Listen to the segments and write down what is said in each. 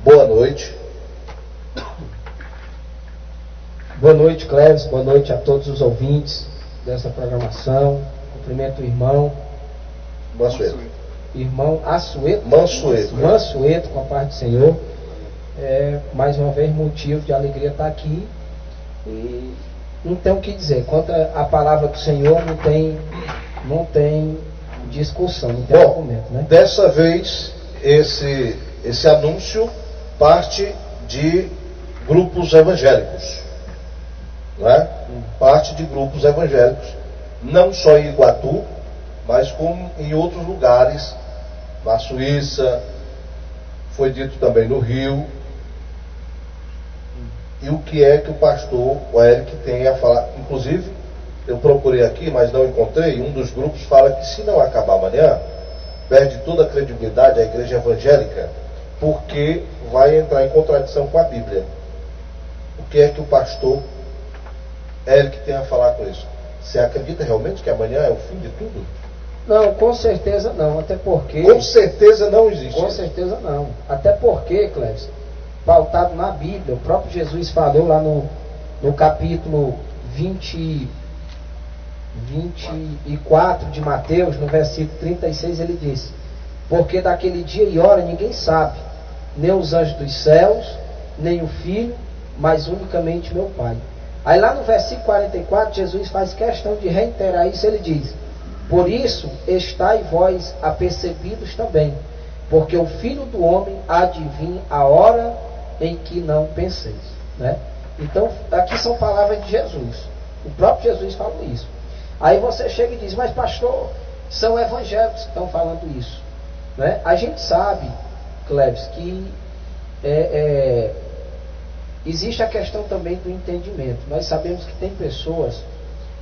Boa noite. Boa noite, Cléves. Boa noite a todos os ouvintes dessa programação. Cumprimento o irmão Mansueto. Irmão Assueto. Mansueto, com a parte do Senhor. Mais uma vez, motivo de alegria estar aqui. E não tem o que dizer. Contra a palavra do Senhor não tem discussão, não tem argumento, né? Dessa vez, esse anúncio parte de grupos evangélicos, né? Parte de grupos evangélicos, não só em Iguatu, mas como em outros lugares, na Suíça, foi dito também no Rio. E o que é que o pastor, o Eric, tem a falar? Inclusive, eu procurei aqui, mas não encontrei. Um dos grupos fala que se não acabar amanhã, perde toda a credibilidade a igreja evangélica, porque vai entrar em contradição com a Bíblia. O que é que o pastor Eric tem a falar com isso? Você acredita realmente que amanhã é o fim de tudo? Não, com certeza não, até porque... Com certeza não existe. Com certeza não. Até porque, Cléves, pautado na Bíblia, o próprio Jesus falou lá no capítulo 24 de Mateus, no versículo 36, ele diz: porque daquele dia e hora ninguém sabe, nem os anjos dos céus, nem o Filho, mas unicamente meu Pai. Aí lá no versículo 44, Jesus faz questão de reiterar isso. Ele diz: por isso estai vós apercebidos também, porque o Filho do Homem há de vir a hora em que não penseis, né? Então aqui são palavras de Jesus. O próprio Jesus falou isso. Aí você chega e diz: mas pastor, são evangélicos que estão falando isso, né? A gente sabe, Cleves, que existe a questão também do entendimento. Nós sabemos que tem pessoas,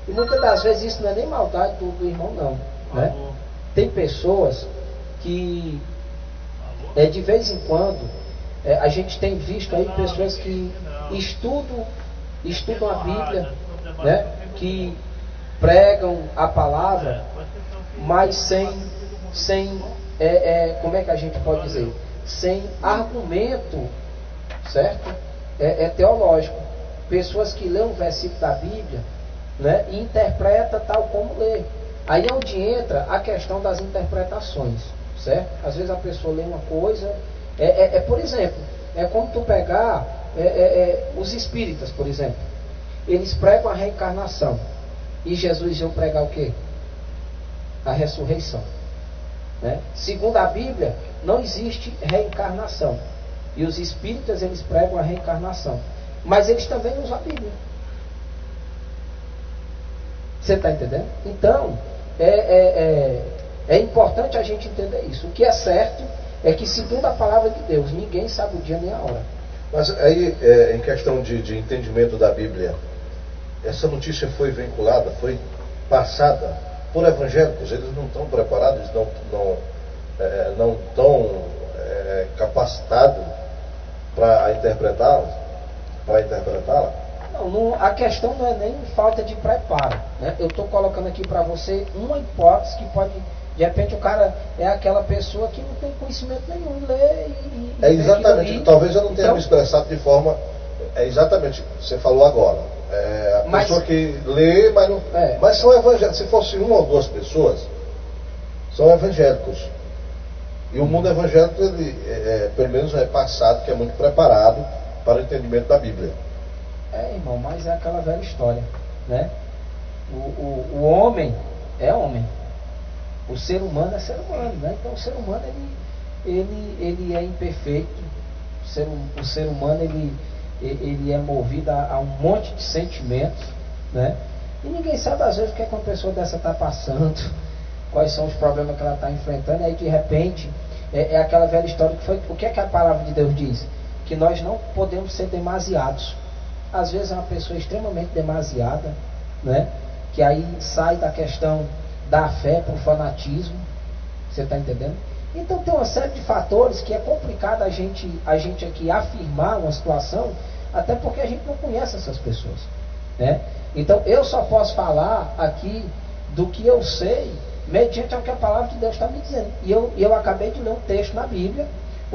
e muitas das vezes isso não é nem maldade do irmão não, né? Tem pessoas que de vez em quando a gente tem visto aí pessoas que estudam a Bíblia, né? Que pregam a palavra, mas sem como é que a gente pode dizer? Sem argumento, certo? Teológico. Pessoas que lêem um versículo da Bíblia, né, e interpreta tal como lê. Aí é onde entra a questão das interpretações, certo? Às vezes a pessoa lê uma coisa, por exemplo, é como tu pegar os espíritas, por exemplo. Eles pregam a reencarnação, e Jesus ia pregar o quê? A ressurreição, né? Segundo a Bíblia, não existe reencarnação, e os espíritas eles pregam a reencarnação, mas eles também usam a Bíblia. Você está entendendo? Então, é importante a gente entender isso. O que é certo é que, segundo a palavra de Deus, ninguém sabe o dia nem a hora. Mas aí, em questão de entendimento da Bíblia, essa notícia foi vinculada, foi passada por evangélicos. Eles não estão preparados, não estão capacitados para interpretá-la? Não, a questão não é nem falta de preparo, né? Eu estou colocando aqui para você uma hipótese que pode, de repente o cara é aquela pessoa que não tem conhecimento nenhum, lê e exatamente, talvez eu não tenha me expressado de forma, exatamente, você falou agora, pessoa que lê, mas não, mas são evangélicos. Se fosse uma ou duas pessoas, são evangélicos, e o mundo evangélico, ele, pelo menos é passado, que é muito preparado para o entendimento da Bíblia. Irmão, mas é aquela velha história, né? O homem é homem, o ser humano é ser humano, né? Então o ser humano ele é imperfeito, o ser humano ele é movido a um monte de sentimentos, né? E ninguém sabe às vezes o que é que uma pessoa dessa está passando, quais são os problemas que ela está enfrentando. E aí de repente é aquela velha história que foi, o que é que a palavra de Deus diz? Que nós não podemos ser demasiados. Às vezes é uma pessoa extremamente demasiada, né? Que aí sai da questão da fé para o fanatismo. Você está entendendo? Então tem uma série de fatores que é complicado a gente aqui afirmar uma situação, até porque a gente não conhece essas pessoas, né? Então eu só posso falar aqui do que eu sei mediante o que a palavra de Deus está me dizendo. E eu acabei de ler um texto na Bíblia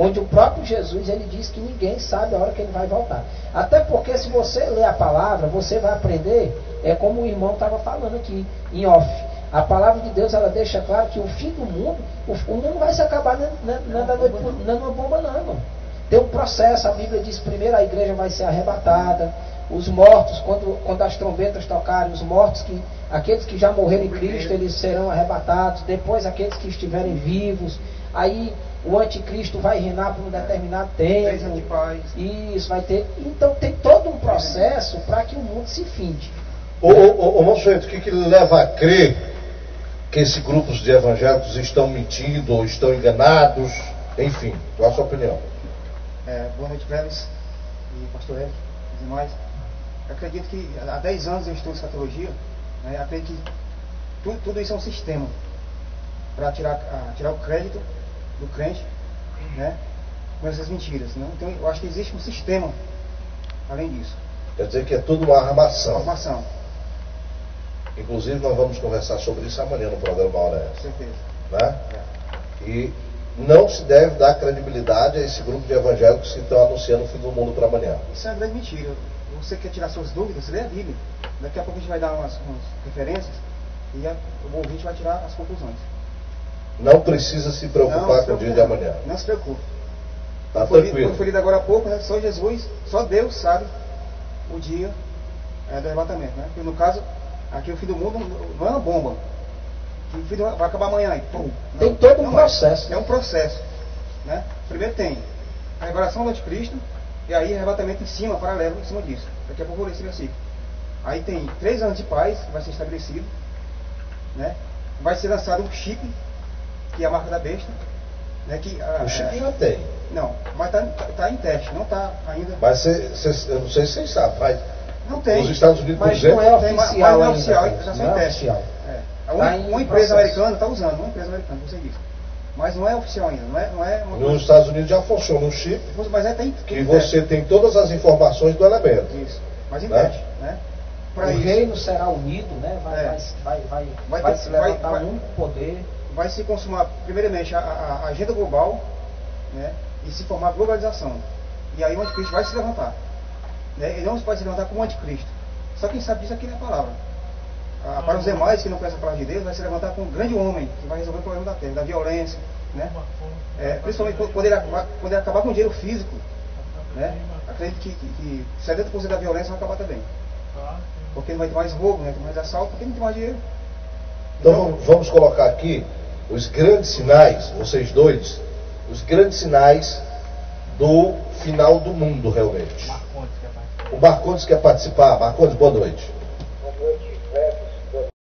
onde o próprio Jesus ele diz que ninguém sabe a hora que ele vai voltar. Até porque se você ler a palavra, você vai aprender, é como o irmão estava falando aqui, em off. A palavra de Deus ela deixa claro que o fim do mundo, o mundo vai se acabar não da noite numa bomba não, irmão. Tem um processo, a Bíblia diz primeiro a igreja vai ser arrebatada, os mortos, quando as trombetas tocarem, os mortos, aqueles que já morreram em Cristo, eles serão arrebatados, depois aqueles que estiverem vivos, aí o anticristo vai reinar por um determinado tempo, isso vai ter, então tem todo um processo para que o mundo se finde. Ô Monsueto, o que leva a crer que esses grupos de evangélicos estão mentindo ou estão enganados, enfim, qual a sua opinião? Boa noite, Vélez e pastor Eric e demais. Eu acredito que há 10 anos eu estudo escatologia, né? Eu acredito que tudo isso é um sistema para tirar o crédito do crente, né? Com essas mentiras, né? Então eu acho que existe um sistema além disso. Quer dizer que é tudo uma armação. Uma armação. Inclusive nós vamos conversar sobre isso amanhã no programa Hora Essa. Com certeza. Né? E não se deve dar credibilidade a esse grupo de evangélicos que estão anunciando o fim do mundo para amanhã. Isso é uma grande mentira. Você quer tirar suas dúvidas, lê a Bíblia. Daqui a pouco a gente vai dar umas referências e o ouvinte vai tirar as conclusões. Não precisa se preocupar com o dia de amanhã. Não se preocupe. Está tranquilo. Como foi lido agora há pouco, né? Só Jesus, só Deus sabe o dia do arrebatamento. Né? Porque no caso, aqui o fim do mundo não é uma bomba. O fim do mundo vai acabar amanhã. E, pum, tem todo um processo. É um processo. Né? Primeiro tem a revelação do anticristo, e aí arrebatamento em cima, paralelo em cima disso. Daqui a pouco eu vou ler esse versículo. Aí tem 3 anos de paz, que vai ser estabelecido. Né? Vai ser lançado um chip, que é a marca da besta. Né? O chip já tem. Não, mas está em teste, não está ainda. Mas eu não sei se vocês sabem, mas não tem. Nos Estados Unidos, por mas exemplo, não é oficial, não é oficial, ainda, já não é teste. oficial. Uma empresa americana está usando, uma empresa americana, você disse. Mas não é oficial ainda, não é uma Nos coisa. Estados Unidos já funciona um chip, mas tem que você tem todas as informações do elemento. Isso, mas em né? teste, né? O reino será unido, né? Vai se levantar um poder. Vai se consumar, primeiramente, a agenda global, né? E se formar a globalização. E aí o anticristo vai se levantar. Né? Ele não pode se levantar como anticristo. Só quem sabe disso aqui na palavra. Para os demais que não conhecem a palavra de Deus, vai se levantar como um grande homem que vai resolver o problema da terra, da violência. Né? Principalmente quando ele acabar com o dinheiro físico. Né? Acredito que 70% da violência vai acabar também. Porque não vai ter mais roubo, não vai ter mais assalto, porque não tem mais dinheiro. Então vamos colocar aqui os grandes sinais, vocês dois, os grandes sinais do final do mundo realmente. O Marcondes quer participar. Marcondes, boa noite. Boa noite,